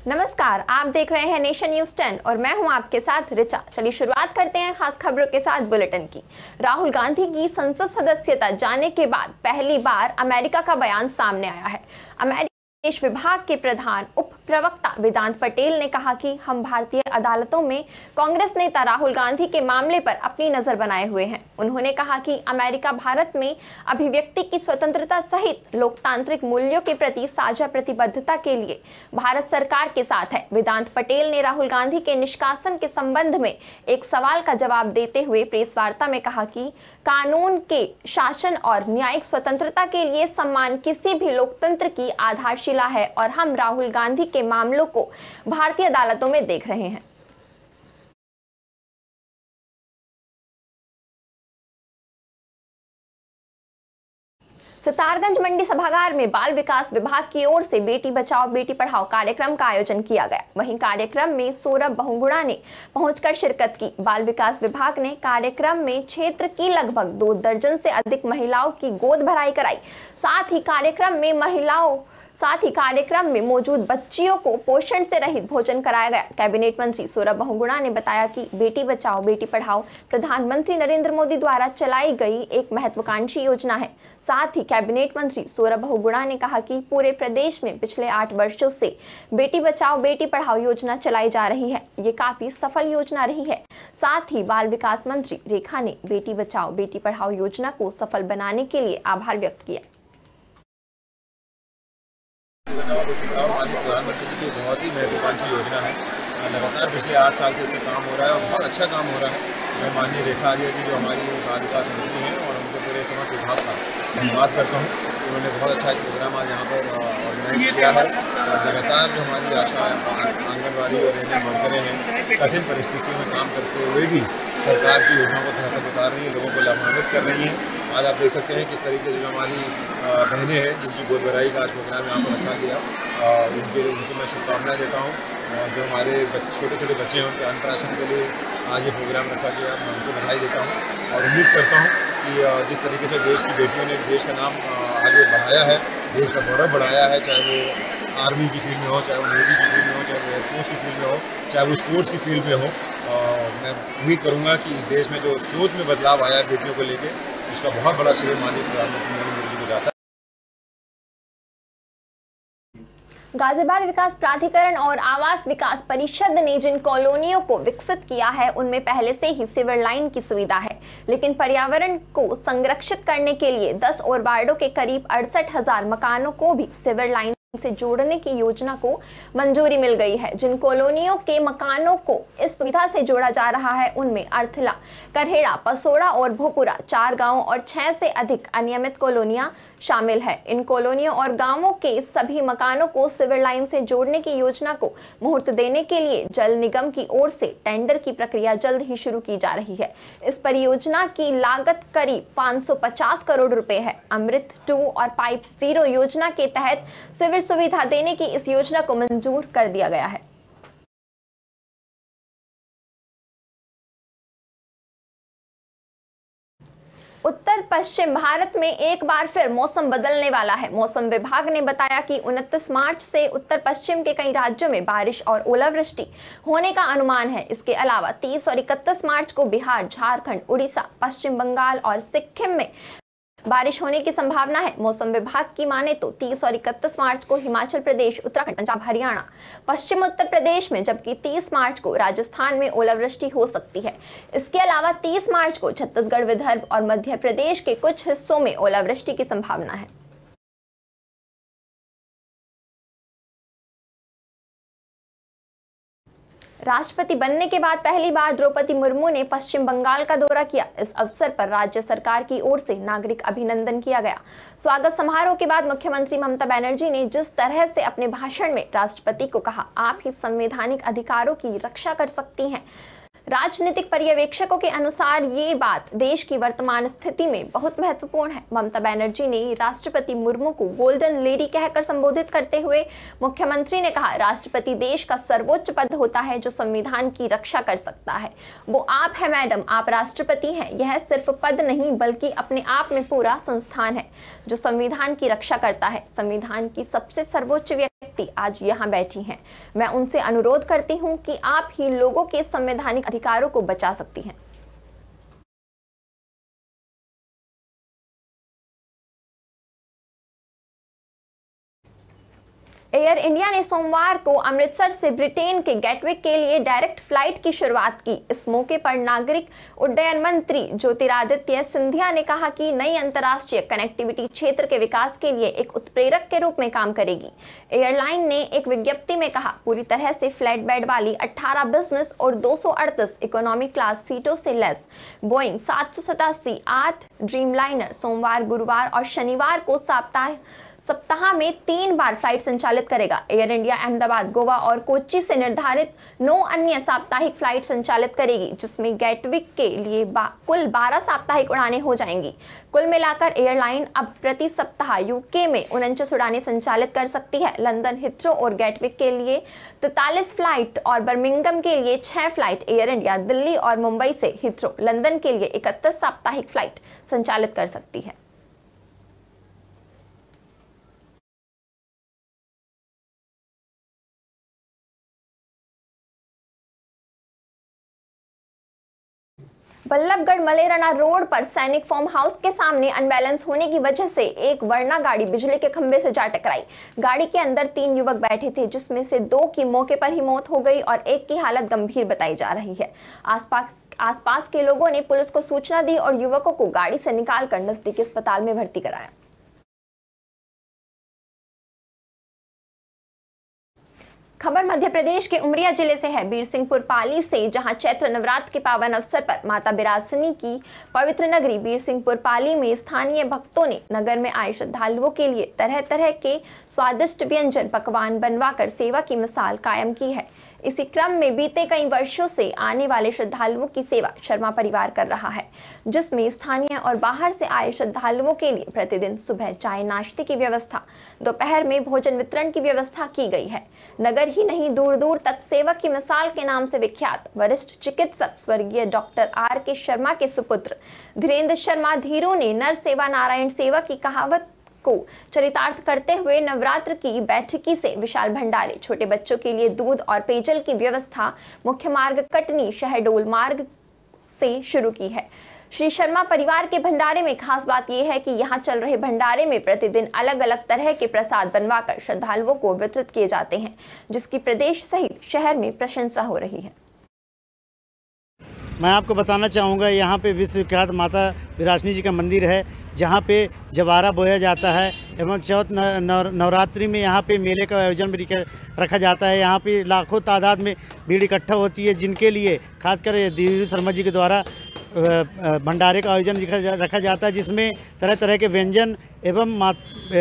नमस्कार, आप देख रहे हैं नेशन न्यूज 10 और मैं हूं आपके साथ रिचा। चलिए शुरुआत करते हैं खास खबरों के साथ बुलेटिन की। राहुल गांधी की संसद सदस्यता जाने के बाद पहली बार अमेरिका का बयान सामने आया है। अमेरिका विदेश विभाग के प्रधान उप प्रवक्ता वेदांत पटेल ने कहा कि हम भारतीय अदालतों में कांग्रेस नेता राहुल गांधी के मामले पर अपनी नजर बनाए हुए हैं। उन्होंने कहा कि अमेरिका भारत में अभिव्यक्ति की स्वतंत्रता सहित लोकतांत्रिक मूल्यों के प्रति साझा प्रतिबद्धता के लिए भारत सरकार के साथ है। वेदांत पटेल ने राहुल गांधी के निष्कासन के संबंध में एक सवाल का जवाब देते हुए प्रेस वार्ता में कहा कि कानून के शासन और न्यायिक स्वतंत्रता के लिए सम्मान किसी भी लोकतंत्र की आधारशिला है और हम राहुल गांधी के मामलों को भारतीय अदालतों में देख रहे हैं। सितारगंज मंडी सभागार में बाल विकास विभाग की ओर से बेटी बचाओ बेटी पढ़ाओ कार्यक्रम का आयोजन किया गया। वहीं कार्यक्रम में सौरभ बहुगुणा ने पहुंचकर शिरकत की। बाल विकास विभाग ने कार्यक्रम में क्षेत्र की लगभग 2 दर्जन से अधिक महिलाओं की गोद भराई कराई। साथ ही कार्यक्रम में मौजूद बच्चियों को पोषण से रहित भोजन कराया गया। कैबिनेट मंत्री सौरभ बहुगुणा ने बताया कि बेटी बचाओ बेटी पढ़ाओ प्रधानमंत्री नरेंद्र मोदी द्वारा चलाई गई एक महत्वाकांक्षी योजना है। साथ ही कैबिनेट मंत्री सौरभ बहुगुणा ने कहा कि पूरे प्रदेश में पिछले 8 वर्षों से बेटी बचाओ बेटी पढ़ाओ योजना चलाई जा रही है। ये काफी सफल योजना रही है। साथ ही बाल विकास मंत्री रेखा ने बेटी बचाओ बेटी पढ़ाओ योजना को सफल बनाने के लिए आभार व्यक्त किया। माननीय प्रधानमंत्री जी की बहुत ही महत्वाकांक्षी योजना है। लगातार पिछले 8 साल से इस पर काम हो रहा है और बहुत अच्छा काम हो रहा है। मैं माननीय रेखा आर्य जी जो हमारी बाल विकास मंत्री हैं और उनके पूरे समस्त विभाग का धन्यवाद करता हूँ। उन्होंने बहुत अच्छा एक प्रोग्राम आज यहाँ पर ऑर्गेनाइज किया है। लगातार जो हमारी आशा आंगनबाड़ी और एएनएम वर्करें हैं कठिन परिस्थितियों में काम करते हुए भी सरकार की योजनाओं को तहत उतार रही है, लोगों को लाभान्वित कर रही हैं। आज आप देख सकते हैं किस तरीके से जो हमारी बहनें हैं जिनकी गोद भराई का आज प्रोग्राम यहाँ पर रखा गया, उनको मैं शुभकामनाएं देता हूँ। जो हमारे छोटे छोटे बच्चे हैं उनके अन्नप्राशन के लिए आज ये प्रोग्राम रखा गया, मैं उनको बधाई देता हूँ और उम्मीद करता हूँ कि जिस तरीके से देश की बेटियों ने देश का नाम आगे बढ़ाया है, देश का गौरव बढ़ाया है, चाहे वो आर्मी की फील्ड में हो, चाहे वो नेवी की फील्ड में हो, चाहे वो एयरफोर्स की फील्ड में हो, चाहे वो स्पोर्ट्स की फील्ड में हो, मैं उम्मीद करूँगा कि इस देश में जो सोच में बदलाव आया है बेटियों को लेकर, उसका बहुत बड़ा श्रेय माननीय प्रधानमंत्री नरेंद्र मोदी जी को जाता है। गाजियाबाद विकास प्राधिकरण और आवास विकास परिषद ने जिन कॉलोनियों को विकसित किया है उनमें पहले से ही सीवर लाइन की सुविधा है, लेकिन पर्यावरण को संरक्षित करने के लिए 10 और वार्डों के करीब 68,000 मकानों को भी सीवर लाइन से जोड़ने की योजना को मंजूरी मिल गई है। जिन कॉलोनियों के मकानों को इस सुविधा से जोड़ा जा रहा है उनमें अर्थला, करहेड़ा, पसोड़ा और भोपुरा 4 गांव और 6 से अधिक अनियमित कॉलोनियां शामिल है। इन कॉलोनियों और गांवों के सभी मकानों को सीवर लाइन से जोड़ने की योजना को मुहूर्त देने के लिए जल निगम की ओर से टेंडर की प्रक्रिया जल्द ही शुरू की जा रही है। इस परियोजना की लागत करीब 550 करोड़ रुपए है। अमृत 2 और पाइप 0 योजना के तहत सीवर सुविधा देने की इस योजना को मंजूर कर दिया गया है। उत्तर पश्चिम भारत में एक बार फिर मौसम बदलने वाला है। मौसम विभाग ने बताया कि 29 मार्च से उत्तर पश्चिम के कई राज्यों में बारिश और ओलावृष्टि होने का अनुमान है। इसके अलावा 30 और 31 मार्च को बिहार, झारखंड, उड़ीसा, पश्चिम बंगाल और सिक्किम में बारिश होने की संभावना है। मौसम विभाग की माने तो 30 और 31 मार्च को हिमाचल प्रदेश, उत्तराखंड, पंजाब, हरियाणा, पश्चिम उत्तर प्रदेश में, जबकि 30 मार्च को राजस्थान में ओलावृष्टि हो सकती है। इसके अलावा 30 मार्च को छत्तीसगढ़, विदर्भ और मध्य प्रदेश के कुछ हिस्सों में ओलावृष्टि की संभावना है। राष्ट्रपति बनने के बाद पहली बार द्रौपदी मुर्मू ने पश्चिम बंगाल का दौरा किया। इस अवसर पर राज्य सरकार की ओर से नागरिक अभिनंदन किया गया। स्वागत समारोह के बाद मुख्यमंत्री ममता बनर्जी ने जिस तरह से अपने भाषण में राष्ट्रपति को कहा, आप ही संवैधानिक अधिकारों की रक्षा कर सकती हैं। राजनीतिक पर्यवेक्षकों के अनुसार ये बात देश की वर्तमान स्थिति में बहुत महत्वपूर्ण है। ममता बनर्जी ने राष्ट्रपति मुर्मू को गोल्डन लेडी कहकर संबोधित करते हुए मुख्यमंत्री ने कहा, राष्ट्रपति देश का सर्वोच्च पद होता है जो संविधान की रक्षा कर सकता है। वो आप है मैडम, आप राष्ट्रपति हैं। यह सिर्फ पद नहीं बल्कि अपने आप में पूरा संस्थान है जो संविधान की रक्षा करता है। संविधान की सबसे सर्वोच्च व्यक्ति व्यक्ति आज यहाँ बैठी हैं। मैं उनसे अनुरोध करती हूँ कि आप ही लोगों के संवैधानिक अधिकारों को बचा सकती हैं। एयर इंडिया ने सोमवार को अमृतसर से ब्रिटेन के गेटविक के लिए डायरेक्ट फ्लाइट की शुरुआत की। इस मौके पर नागरिक उड्डयन मंत्री ज्योतिरादित्य सिंधिया ने कहा कि नई अंतर्राष्ट्रीय कनेक्टिविटी क्षेत्र के विकास के लिए एक उत्प्रेरक के रूप में काम करेगी। एयरलाइन ने एक विज्ञप्ति में कहा, पूरी तरह से फ्लैट बेड वाली 18 बिजनेस और 238 इकोनॉमी क्लास सीटों से लैस बोइंग 787-8 ड्रीमलाइनर सोमवार, गुरुवार और शनिवार को सप्ताह में 3 बार फ्लाइट संचालित करेगा। एयर इंडिया अहमदाबाद, गोवा और कोच्चि से निर्धारित 9 अन्य साप्ताहिक फ्लाइट संचालित करेगी, जिसमें गेटविक के लिए कुल 12 साप्ताहिक उड़ानें हो जाएंगी। कुल मिलाकर एयरलाइन अब प्रति सप्ताह यूके में 49 उड़ानें संचालित कर सकती है। लंदन हिथ्रो और गेटविक के लिए 43 फ्लाइट और बर्मिंघम के लिए 6 फ्लाइट, एयर इंडिया दिल्ली और मुंबई से हिथ्रो लंदन के लिए 31 साप्ताहिक फ्लाइट संचालित कर सकती है। बल्लभगढ़ मलेराना रोड पर सैनिक फार्म हाउस के सामने अनबैलेंस होने की वजह से एक वर्ना गाड़ी बिजली के खंभे से जा टकराई। गाड़ी के अंदर 3 युवक बैठे थे, जिसमें से 2 की मौके पर ही मौत हो गई और एक की हालत गंभीर बताई जा रही है। आसपास के लोगों ने पुलिस को सूचना दी और युवकों को गाड़ी से निकालकर नजदीकी अस्पताल में भर्ती कराया। खबर मध्य प्रदेश के उमरिया जिले से है, बीरसिंहपुर पाली से, जहां चैत्र नवरात्र के पावन अवसर पर माता बिरासिनी की पवित्र नगरी बीरसिंहपुर पाली में स्थानीय भक्तों ने नगर में आए श्रद्धालुओं के लिए तरह तरह के स्वादिष्ट व्यंजन पकवान बनवाकर सेवा की मिसाल कायम की है। इसी क्रम में बीते कई वर्षों से आने वाले श्रद्धालुओं की सेवा शर्मा परिवार कर रहा है, जिसमें स्थानीय और बाहर से आए श्रद्धालुओं के लिए प्रतिदिन सुबह चाय नाश्ते की व्यवस्था, दोपहर में भोजन वितरण की व्यवस्था की गई है। नगर ही नहीं, दूर दूर तक सेवा की मिसाल के नाम से विख्यात वरिष्ठ चिकित्सक स्वर्गीय डॉक्टर R.K. शर्मा के सुपुत्र धीरेन्द्र शर्मा धीरू ने नर सेवा नारायण सेवा की कहावत को चरितार्थ करते हुए नवरात्र की बैठकी से विशाल भंडारे, छोटे बच्चों के लिए दूध और पेयजल की व्यवस्था मुख्य मार्ग कटनी शहडोल मार्ग से शुरू की है। श्री शर्मा परिवार के भंडारे में खास बात यह है कि यहाँ चल रहे भंडारे में प्रतिदिन अलग अलग तरह के प्रसाद बनवाकर श्रद्धालुओं को वितरित किए जाते हैं, जिसकी प्रदेश सहित शहर में प्रशंसा हो रही है। मैं आपको बताना चाहूँगा, यहाँ पे विश्व विख्यात माता बिरासिनी जी का मंदिर है, जहाँ पे जवारा बोया जाता है एवं चौथ नवरात्रि में यहाँ पे मेले का आयोजन भी रखा जाता है। यहाँ पे लाखों तादाद में भीड़ इकट्ठा होती है, जिनके लिए खासकर धीरेन्द्र शर्मा जी के द्वारा भंडारे का आयोजन रखा जाता है, जिसमें तरह तरह के व्यंजन एवं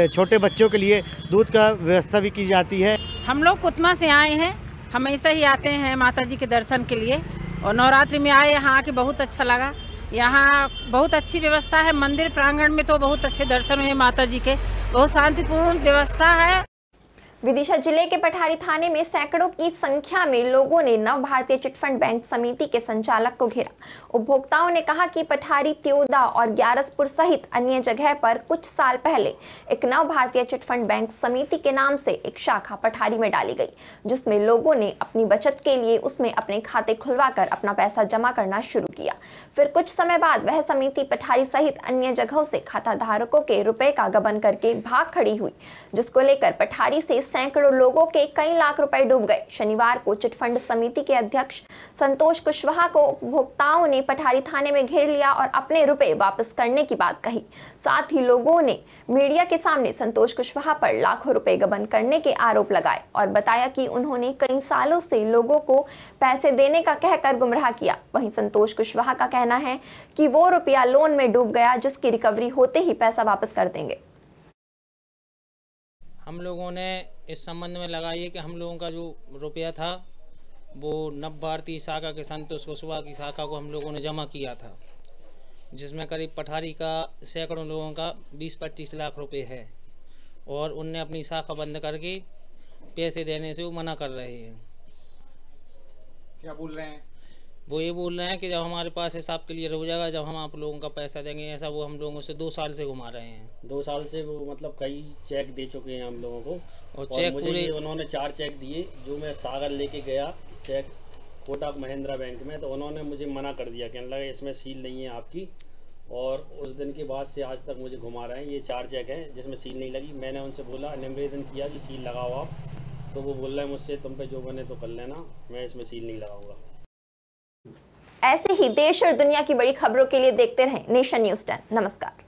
छोटे बच्चों के लिए दूध का व्यवस्था भी की जाती है। हम लोग कुतमा से आए हैं, हमेशा ही आते हैं माता जी के दर्शन के लिए और नवरात्रि में आए, यहाँ आके बहुत अच्छा लगा। यहाँ बहुत अच्छी व्यवस्था है, मंदिर प्रांगण में तो बहुत अच्छे दर्शन हुए माता जी के, बहुत शांतिपूर्ण व्यवस्था है। विदिशा जिले के पठारी थाने में सैकड़ों की संख्या में लोगों ने नव भारतीय चिटफंड बैंक समिति के संचालक को घेरा। उपभोक्ताओं ने कहा कि पठारी, त्योदा और ग्यारसपुर सहित अन्य जगह पर कुछ साल पहले एक नव भारतीय चिटफंड बैंक समिति के नाम से एक शाखा पठारी में डाली गई, जिसमें लोगों ने अपनी बचत के लिए उसमें अपने खाते खुलवाकर अपना पैसा जमा करना शुरू किया। फिर कुछ समय बाद वह समिति पठारी सहित अन्य जगहों से खाता धारकों के रुपए का गबन करके भाग खड़ी हुई, जिसको लेकर पठारी से सैकड़ों लोगों के कई लाख रुपए डूब गए। शनिवार को चिटफंड समिति के अध्यक्ष संतोष कुशवाहा को उपभोक्ताओं ने पठारी थाने में घेर लिया और अपने रुपए वापस करने की बात कही। साथ ही लोगों ने मीडिया के सामने संतोष कुशवाहा पर लाखों रुपए गबन करने के आरोप लगाए और बताया कि उन्होंने कई सालों से लोगों को पैसे देने का कहकर गुमराह किया। वहीं संतोष कुशवाहा का कहना है कि वो रुपया लोन में डूब गया, जिसकी रिकवरी होते ही पैसा वापस कर देंगे। हम लोगों ने इस संबंध में लगाई है कि हम लोगों का जो रुपया था वो नव भारतीय शाखा के संतोष कुशवाहा की शाखा को हम लोगों ने जमा किया था, जिसमें करीब पठारी का सैकड़ों लोगों का 20-25 लाख रुपए है और उनने अपनी शाखा बंद करके पैसे देने से वो मना कर रहे हैं। क्या बोल रहे हैं? वो ये बोल रहे हैं कि जब हमारे पास हिसाब क्लियर हो जाएगा, जब हम आप लोगों का पैसा देंगे, ऐसा वो हम लोगों से 2 साल से घुमा रहे हैं। 2 साल से वो मतलब कई चेक दे चुके हैं हम लोगों को, और चेक मुझे उन्होंने 4 चेक दिए, जो मैं सागर लेके गया चेक कोटक महिंद्रा बैंक में, तो उन्होंने मुझे मना कर दिया, कहने लगा इसमें सील नहीं है आपकी। और उस दिन के बाद से आज तक मुझे घुमा रहे हैं। ये 4 चेक हैं जिसमें सील नहीं लगी। मैंने उनसे बोला, निवेदन किया कि सील लगाओ आप, तो वो बोल रहे हैं मुझसे तुम पे जो बने तो कर लेना, मैं इसमें सील नहीं लगाऊंगा। ऐसे ही देश और दुनिया की बड़ी खबरों के लिए देखते रहें नेशन न्यूज़ 10। नमस्कार।